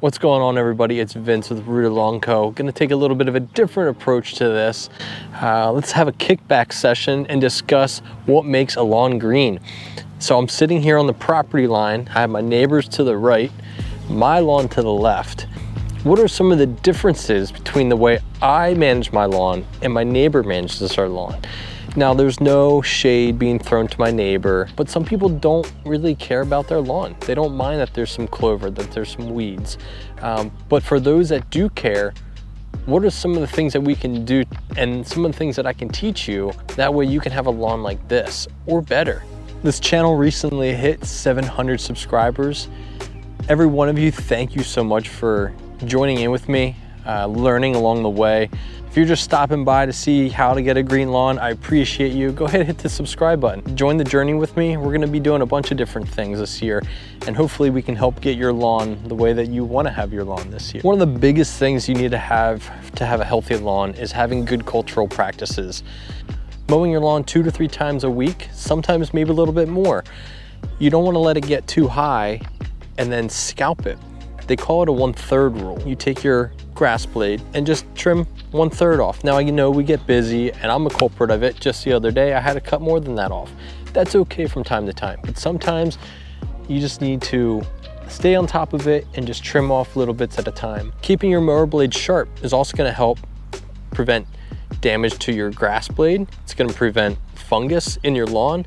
What's going on, everybody? It's Vince with Rooted Lawn Co. Gonna take a little bit of a different approach to this. Let's have a kickback session and discuss what makes a lawn green. So I'm sitting here on the property line. I have my neighbors to the right, my lawn to the left. What are some of the differences between the way I manage my lawn and my neighbor manages our lawn? Now, there's no shade being thrown to my neighbor, but some people don't really care about their lawn. They don't mind that there's some clover, that there's some weeds. But for those that do care, what are some of the things that we can do and some of the things that I can teach you? That way you can have a lawn like this or better. This channel recently hit 700 subscribers. Every one of you, thank you so much for joining in with me, learning along the way. If you're just stopping by to see how to get a green lawn, I appreciate you. Go ahead and hit the subscribe button. Join the journey with me. We're gonna be doing a bunch of different things this year, and hopefully we can help get your lawn the way that you wanna have your lawn this year. One of the biggest things you need to have a healthy lawn is having good cultural practices. Mowing your lawn 2 to 3 times a week, sometimes maybe a little bit more. You don't wanna let it get too high and then scalp it. They call it a 1/3 rule. You take your grass blade and just trim 1/3 off. Now, you know, we get busy and I'm a culprit of it. Just the other day, I had to cut more than that off. That's okay from time to time, but sometimes you just need to stay on top of it and just trim off little bits at a time. Keeping your mower blade sharp is also gonna help prevent damage to your grass blade. It's gonna prevent fungus in your lawn,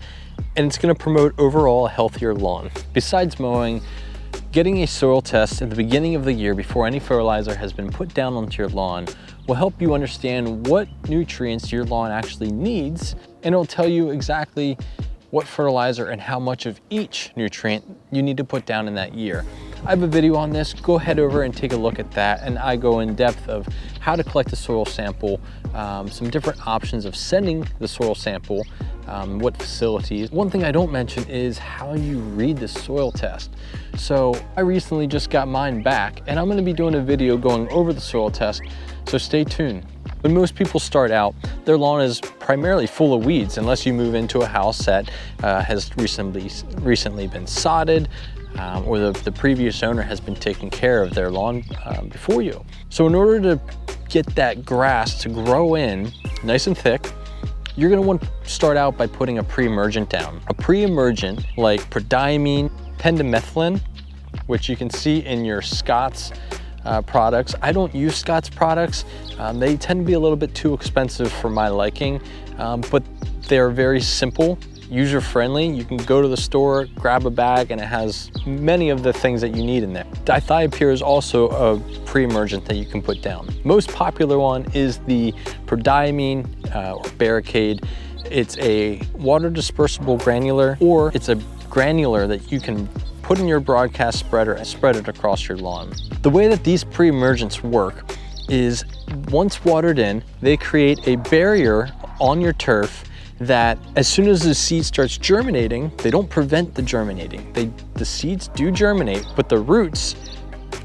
and it's gonna promote overall a healthier lawn. Besides mowing, getting a soil test at the beginning of the year before any fertilizer has been put down onto your lawn will help you understand what nutrients your lawn actually needs, and it'll tell you exactly what fertilizer and how much of each nutrient you need to put down in that year. I have a video on this. Go head over and take a look at that, and I go in depth of how to collect a soil sample, some different options of sending the soil sample, what facilities. One thing I don't mention is how you read the soil test. So I recently just got mine back, and I'm gonna be doing a video going over the soil test, so stay tuned. When most people start out, their lawn is primarily full of weeds, unless you move into a house that has recently been sodded, or the previous owner has been taking care of their lawn before you. So in order to get that grass to grow in nice and thick, you're gonna want to start out by putting a pre-emergent down. A pre-emergent like prodiamine, pendimethalin, which you can see in your Scott's products. I don't use Scott's products. They tend to be a little bit too expensive for my liking, but they're very simple, user-friendly. You can go to the store, grab a bag, and it has many of the things that you need in there. Dithiopyr is also a pre-emergent that you can put down. Most popular one is the prodiamine or barricade. It's a water dispersible granular, or it's a granular that you can put in your broadcast spreader and spread it across your lawn. The way that these pre-emergents work is once watered in, they create a barrier on your turf that as soon as the seed starts germinating, they don't prevent the germinating. The seeds do germinate, but the roots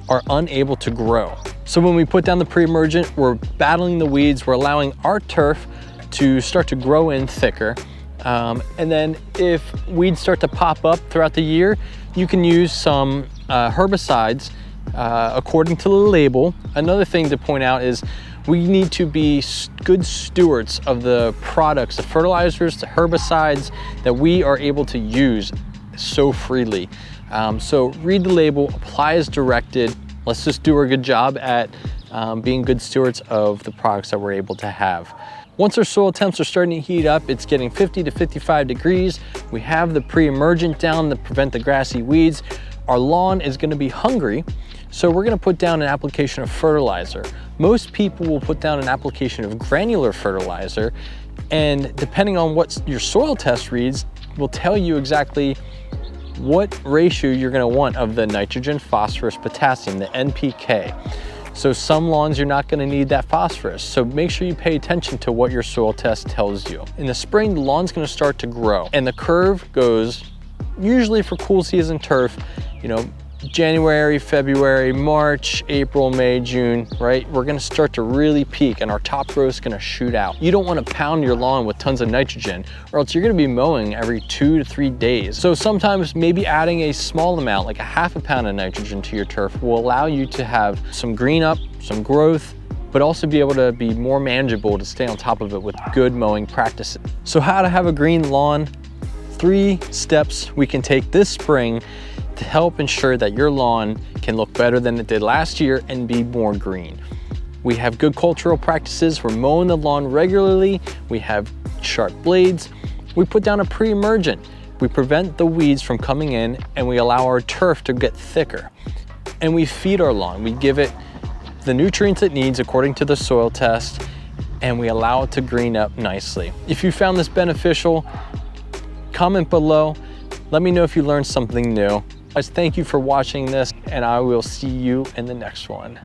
are unable to grow. So when we put down the pre-emergent, we're battling the weeds, we're allowing our turf to start to grow in thicker. And then if weeds start to pop up throughout the year, you can use some herbicides according to the label. Another thing to point out is we need to be good stewards of the products, the fertilizers, the herbicides that we are able to use so freely. So read the label, apply as directed. Let's just do a good job at being good stewards of the products that we're able to have. Once our soil temps are starting to heat up, it's getting 50 to 55 degrees. We have the pre-emergent down to prevent the grassy weeds. Our lawn is gonna be hungry, so we're gonna put down an application of fertilizer. Most people will put down an application of granular fertilizer, and depending on what your soil test reads, will tell you exactly what ratio you're gonna want of the nitrogen, phosphorus, potassium, the NPK. So some lawns, you're not gonna need that phosphorus. So make sure you pay attention to what your soil test tells you. In the spring, the lawn's gonna start to grow, and the curve goes, usually for cool season turf, you know, January, February, March, April, May, June, right? We're gonna start to really peak and our top growth is gonna shoot out. You don't wanna pound your lawn with tons of nitrogen or else you're gonna be mowing every 2 to 3 days. So sometimes maybe adding a small amount, like a ½ pound of nitrogen to your turf will allow you to have some green up, some growth, but also be able to be more manageable to stay on top of it with good mowing practices. So how to have a green lawn? 3 steps we can take this spring to help ensure that your lawn can look better than it did last year and be more green. We have good cultural practices. We're mowing the lawn regularly. We have sharp blades. We put down a pre-emergent. We prevent the weeds from coming in and we allow our turf to get thicker. And we feed our lawn. We give it the nutrients it needs according to the soil test and we allow it to green up nicely. If you found this beneficial, comment below. Let me know if you learned something new. Guys, thank you for watching this and I will see you in the next one.